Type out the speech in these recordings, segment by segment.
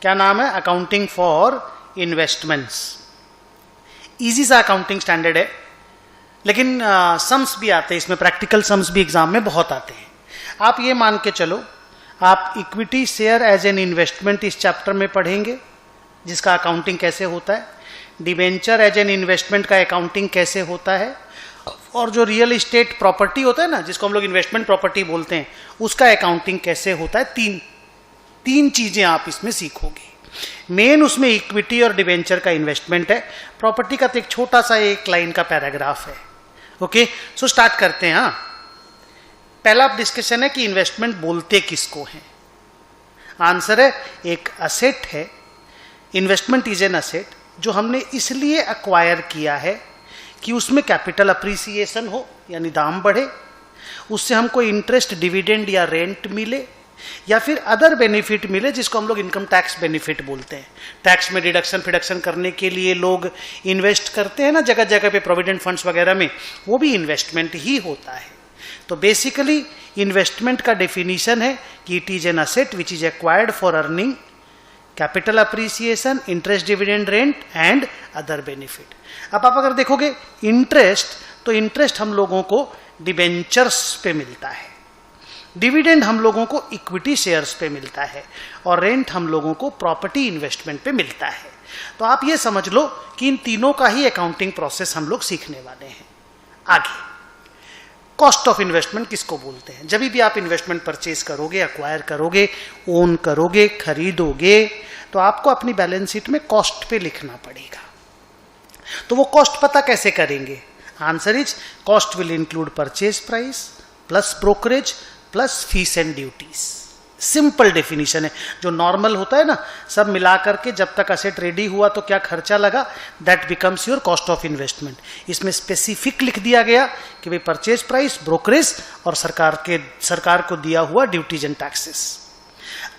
क्या नाम है? Accounting for investments. इजी सा अकाउंटिंग स्टैंडर्ड है, लेकिन सम्स भी आते हैं इसमें, प्रैक्टिकल सम्स भी एग्जाम में बहुत आते हैं। आप ये मान के चलो, आप equity share as an investment इस चैप्टर में पढ़ेंगे, जिसका अकाउंटिंग कैसे होता है, डिबेंचर एज एन इन्वेस्टमेंट का अकाउंटिंग कैसे होता है, और जो रियल इस्टेट प्रॉपर्टी होता है ना, जिसको हम लोग इन्वेस्टमेंट प्रॉपर्टी बोलते हैं, उसका अकाउंटिंग कैसे होता है। तीन चीजें आप इसमें सीखोगे। मेन उसमें इक्विटी और डिबेंचर का इन्वेस्टमेंट है, प्रॉपर्टी का तो एक छोटा सा एक लाइन का पैराग्राफ है। ओके, सो स्टार्ट करते हैं। हाँ, पहला डिस्कशन है कि इन्वेस्टमेंट बोलते किसको हैं। आंसर है एक असेट है। इन्वेस्टमेंट इज एन असेट जो हमने इसलिए अक्वायर किया है कि उसमें कैपिटल अप्रिसिएशन हो, यानी दाम बढ़े, उससे हमको इंटरेस्ट, डिविडेंड या रेंट मिले, या फिर अदर बेनिफिट मिले, जिसको हम लोग इनकम टैक्स बेनिफिट बोलते हैं। टैक्स में डिडक्शन फिडक्शन करने के लिए लोग इन्वेस्ट करते हैं ना जगह जगह पे, प्रोविडेंट फंड्स वगैरह में, वो भी इन्वेस्टमेंट ही होता है। तो बेसिकली इन्वेस्टमेंट का डेफिनेशन है कि it is an asset which is acquired for earning capital appreciation, interest, dividend, rent and other benefit. अब आप अगर देखोगे इंटरेस्ट, तो इंटरेस्ट हम लोगों को डिबेंचर्स पे मिलता है, डिविडेंड हम लोगों को इक्विटी शेयर्स पे मिलता है, और रेंट हम लोगों को प्रॉपर्टी इन्वेस्टमेंट पे मिलता है। तो आप ये समझ लो कि इन तीनों का ही अकाउंटिंग प्रोसेस हम लोग सीखने वाले हैं। आगे कॉस्ट ऑफ इन्वेस्टमेंट किसको बोलते हैं? जब भी आप इन्वेस्टमेंट परचेज करोगे, अक्वायर करोगे, ओन करोगे, खरीदोगे, तो आपको अपनी बैलेंस शीट में कॉस्ट पे लिखना पड़ेगा। तो वो कॉस्ट पता कैसे करेंगे? Answer is cost will include purchase price plus brokerage plus fees and duties. Simple definition है, जो नॉर्मल होता है ना, सब मिला करके जब तक असेट रेडी हुआ तो क्या खर्चा लगा, that becomes your cost of investment. इसमें स्पेसिफिक लिख दिया गया कि भाई परचेज प्राइस, ब्रोकरेज और सरकार को दिया हुआ ड्यूटीज एंड टैक्सेस।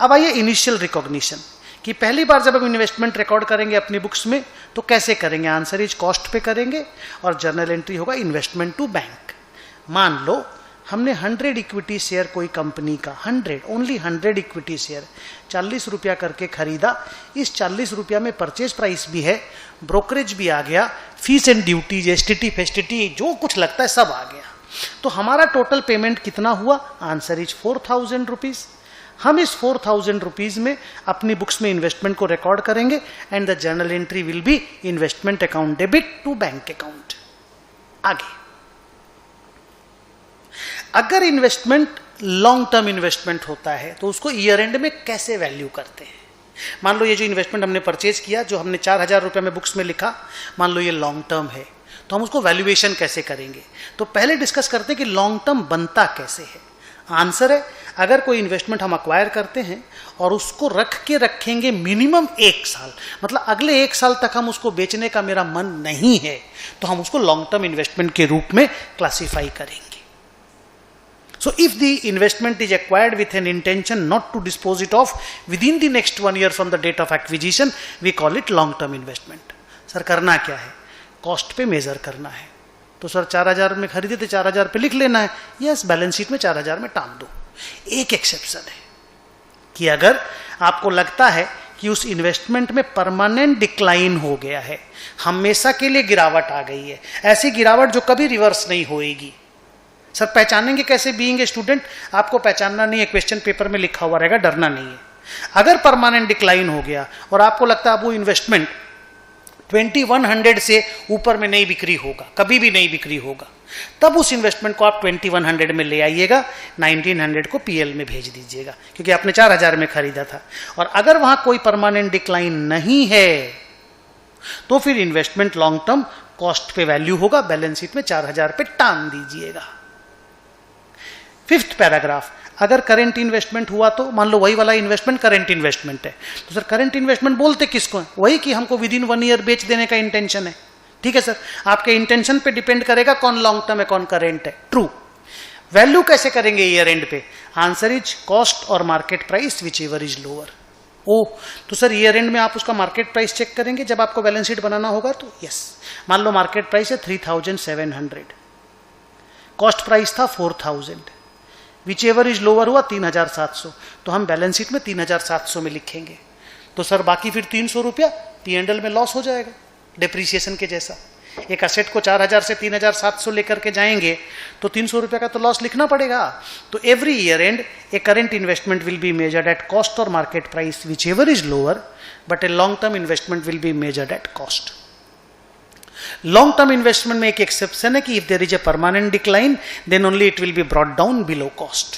अब आइए इनिशियल रिकॉग्निशन, कि पहली बार जब हम इन्वेस्टमेंट रिकॉर्ड करेंगे अपनी बुक्स में तो कैसे करेंगे? आंसर इज कॉस्ट पे करेंगे, और जर्नल एंट्री होगा इन्वेस्टमेंट टू बैंक। मान लो हमने 100 इक्विटी शेयर कोई कंपनी का, 100 ओनली 100 इक्विटी शेयर 40 रुपया करके खरीदा। इस 40 रुपया में परचेज प्राइस भी है, ब्रोकरेज भी आ गया, फीस एंड ड्यूटीज, एसटीटी फेस्टिटी जो कुछ लगता है सब आ गया। तो हमारा टोटल पेमेंट कितना हुआ? Answer is 4000 rupees. हम इस 4000 रुपीज में अपनी बुक्स में इन्वेस्टमेंट को रिकॉर्ड करेंगे, and the journal entry will be investment account debit to bank account. आगे, अगर इन्वेस्टमेंट लॉन्ग टर्म इन्वेस्टमेंट होता है तो उसको ईयर एंड में कैसे वैल्यू करते हैं? मान लो ये जो इन्वेस्टमेंट हमने परचेज किया, जो हमने 4000 रुपये में बुक्स में लिखा, मान लो ये लॉन्ग टर्म है, तो हम उसको वैल्यूएशन कैसे करेंगे? तो पहले डिस्कस करते हैं कि लॉन्ग टर्म बनता कैसे है। आंसर है, अगर कोई इन्वेस्टमेंट हम अक्वायर करते हैं और उसको रख के रखेंगे मिनिमम 1 साल, मतलब अगले 1 साल तक हम उसको बेचने का मेरा मन नहीं है, तो हम उसको लॉन्ग टर्म इन्वेस्टमेंट के रूप में क्लासिफाई करेंगे। So if the investment is acquired with an intention not to dispose it off within the next 1 year from the date of acquisition, we call it long term investment. Sir करना क्या है? Cost पे major करना है। तो sir 4000 में खरीदे थे, 4000 पे लिख लेना है। यस, बैलेंस शीट में 4000 में टाल दो। एक एक्सेप्शन है कि अगर आपको लगता है कि उस इन्वेस्टमेंट में परमानेंट डिक्लाइन हो गया है, हमेशा के लिए गिरावट आ गई है, ऐसी गिरावट जो कभी रिवर्स नहीं होएगी। सर पहचानेंगे कैसे? बीइंग ए स्टूडेंट आपको पहचानना नहीं है, क्वेश्चन पेपर में लिखा हुआ रहेगा, डरना नहीं है। अगर परमानेंट डिक्लाइन हो गया और आपको लगता है वो इन्वेस्टमेंट 2100 से ऊपर में नहीं बिक्री होगा, कभी भी नहीं बिक्री होगा, तब उस इन्वेस्टमेंट को आप 2100 में ले आइएगा, 1900 को पीएल में भेज दीजिएगा, क्योंकि आपने 4000 में खरीदा था। और अगर वहां कोई परमानेंट डिक्लाइन नहीं है तो फिर इन्वेस्टमेंट लॉन्ग टर्म कॉस्ट पे वैल्यू होगा, बैलेंस शीट में 4000 पे टान दीजिएगा। 5th पैराग्राफ, अगर करंट इन्वेस्टमेंट हुआ तो मान लो वही वाला इन्वेस्टमेंट करंट इन्वेस्टमेंट है, तो सर करंट इन्वेस्टमेंट बोलते किसको है? वही कि हमको विद इन 1 ईयर बेच देने का इंटेंशन है। ठीक है सर, आपके इंटेंशन पे डिपेंड करेगा कौन लॉन्ग टर्म है कौन करंट है। ट्रू। वैल्यू कैसे करेंगे ईयर एंड पे? Answer is cost or market price whichever is lower. Oh, तो सर ईयर एंड में आप उसका मार्केट प्राइस चेक करेंगे जब आपको बैलेंस शीट बनाना होगा तो? यस। मान लो मार्केट प्राइस है 3700, कॉस्ट प्राइस था 4000, विच एवर इज लोअर हुआ 3700, तो हम बैलेंस शीट में 3700 में लिखेंगे। तो सर बाकी फिर 300 रुपया P&L में लॉस हो जाएगा, डिप्रिसिएशन के जैसा। एक असेट को 4000 से 3700 लेकर के जाएंगे तो 300 रुपया का तो लॉस लिखना पड़ेगा। तो every year end a current investment will be measured at cost or market price whichever is lower, but a long term investment will be measured at cost. Long term investment में एक exception है कि if there is a permanent decline then only it will be brought down below cost.